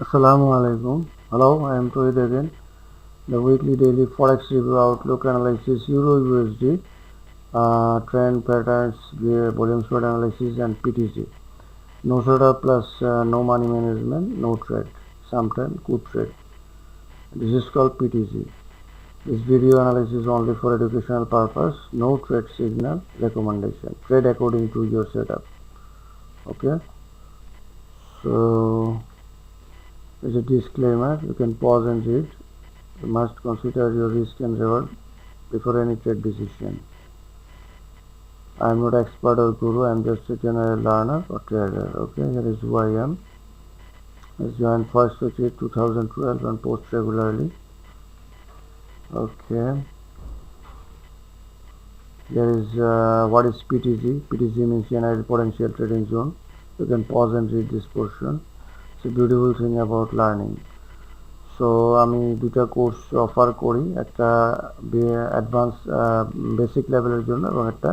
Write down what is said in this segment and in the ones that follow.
Assalamu alaikum. Hello, I am Tohid again. The weekly daily Forex Review Outlook analysis EURUSD, trend patterns, volume spread analysis, and PTZ. No setup plus no money management, no trade. Sometimes good trade. This is called PTZ. This video analysis is only for educational purpose. No trade signal recommendation. Trade according to your setup. Okay. So, there's a disclaimer. You can pause and read. You must consider your risk and reward before any trade decision. I am not expert or guru, I am just a general learner or trader. Okay, here is who I am. I joined 1st of 2012 and post regularly. Okay. There is what is PTZ? PTZ means United Potential Trading Zone. You can pause and read this portion. It's a beautiful thing about learning. So আমি দুটা course offer করি, একটা advance basic লেভেলের জন্য এবং একটা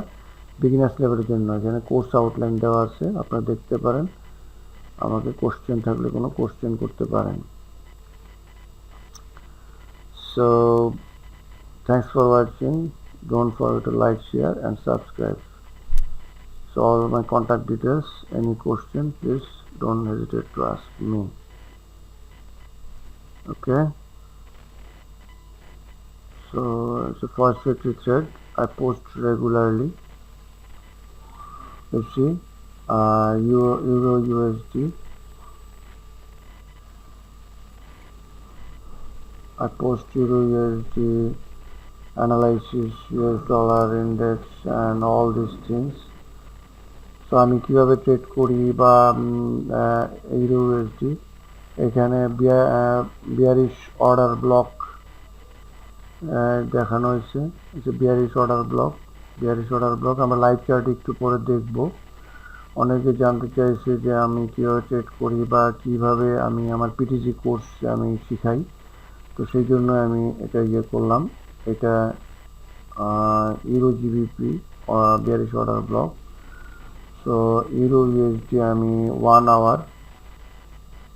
beginners লেভেলের জন্য। এখানে কোর্স আউটলাইন দেওয়া আছে, আপনারা দেখতে পারেন। আমাকে কোশ্চেন থাকলে কোনো কোশ্চেন করতে পারেন। So thanks for watching, don't forget to like, share and subscribe. So all my contact details, any question please don't hesitate to ask me. Okay, so it's a first factory thread. I post regularly. You see, Euro USD. I post Euro USD analysis, US dollar index, and all these things. So আমি কিভাবে trade করি বা euro USD, এখানে bearish order block দেখানো হয়েছে। Bearish order block আমরা live chart একটু পরে দেখব। অনেকে জানতে চাইছে যে আমি কীভাবে ট্রেড করি বা কিভাবে আমি আমার পিটিজি কোর্স আমি শিখাই, তো সেই জন্য আমি এটা করলাম। এটা euro GBP bearish order block. So euro USD আমি 1 hour.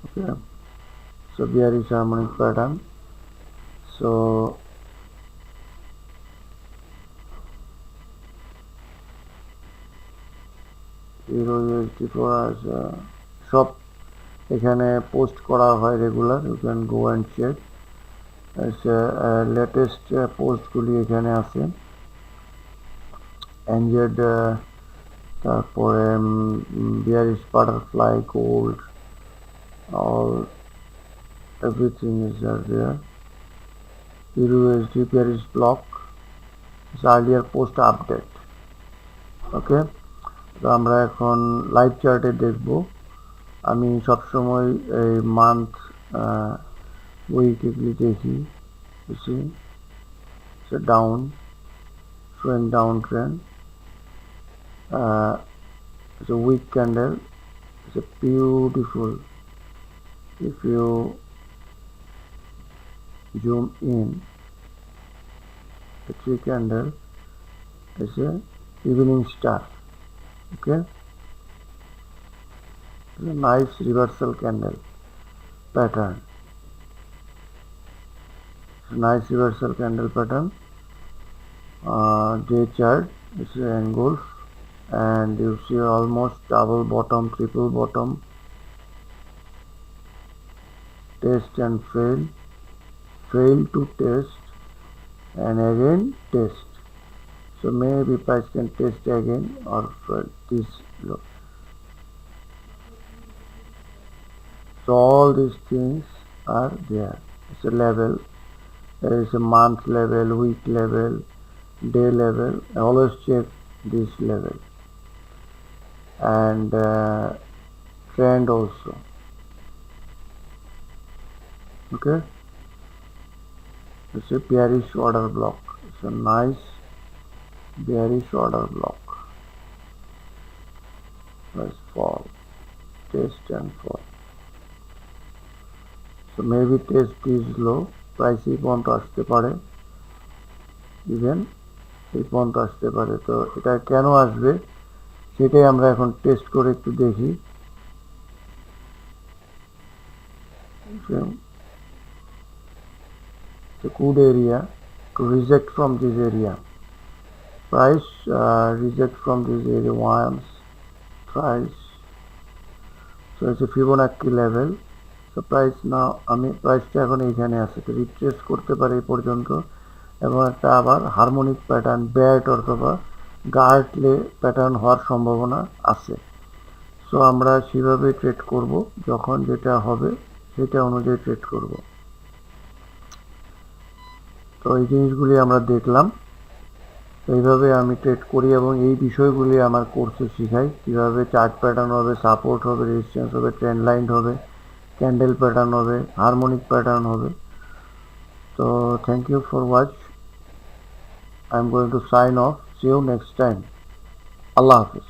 Okay, so bearish harmonic pattern. So Euro USD for us সব এখানে পোস্ট করা হয় regular, you can go and check. Latest পোস্টগুলি এখানে আছে। এনজেড, তারপরে bearish butterfly, gold, all everything is there. Euro USD bearish block is earlier post update. Okay, তো আমরা এখন লাইভ চার্টে দেখব। আমি সবসময় এই মান্থ উইকলি দেখি। it's a down, showing downtrend. It's a weak candle. It's a beautiful. If you zoom in, the three candle is a evening star. Okay, it's a nice reversal candle pattern. It's a nice reversal candle pattern. Day chart is an engulf, and you see almost double bottom, triple bottom, test and fail to test, and again test. So maybe price can test again or for this low. So all these things are there. It's a level. There is a month level, week level, day level. Always check this level, and trend also. Okay, it's a bearish order block. It's a nice bearish order block. Let's fall, test and fall. So maybe test is low. Price এই পর্যন্ত আসতে পারে, even এই পর্যন্ত আসতে পারে। তো এটা কেন আসবে সেটাই আমরা এখন টেস্ট করে একটু দেখি। the good area to reject from this area. Price reject from this area once, twice. So it's a Fibonacci level. So price now আমি প্রাইসটা এখন এইখানে আছে, তো রিট্রেস করতে পারে এই পর্যন্ত এবং একটা আবার হারমোনিক প্যাটার্ন ব্যাট অথবা গার্টলে প্যাটার্ন হওয়ার সম্ভাবনা আছে। সো আমরা সেভাবে ট্রেড করব, যখন যেটা হবে সেটা অনুযায়ী ট্রেড করব। তো এই জিনিসগুলি আমরা দেখলাম, এইভাবে আমি ট্রেড করি এবং এই বিষয়গুলি আমার কোর্সে শেখাই, কীভাবে চার্ট প্যাটার্ন হবে, সাপোর্ট হবে, রেজিস্ট্যান্স হবে, ট্রেন্ড লাইন হবে, ক্যান্ডেল প্যাটার্ন হবে, হারমোনিক প্যাটার্ন হবে। তো thank you for watch. I am going to sign off. See you next time. আল্লাহ হাফিজ।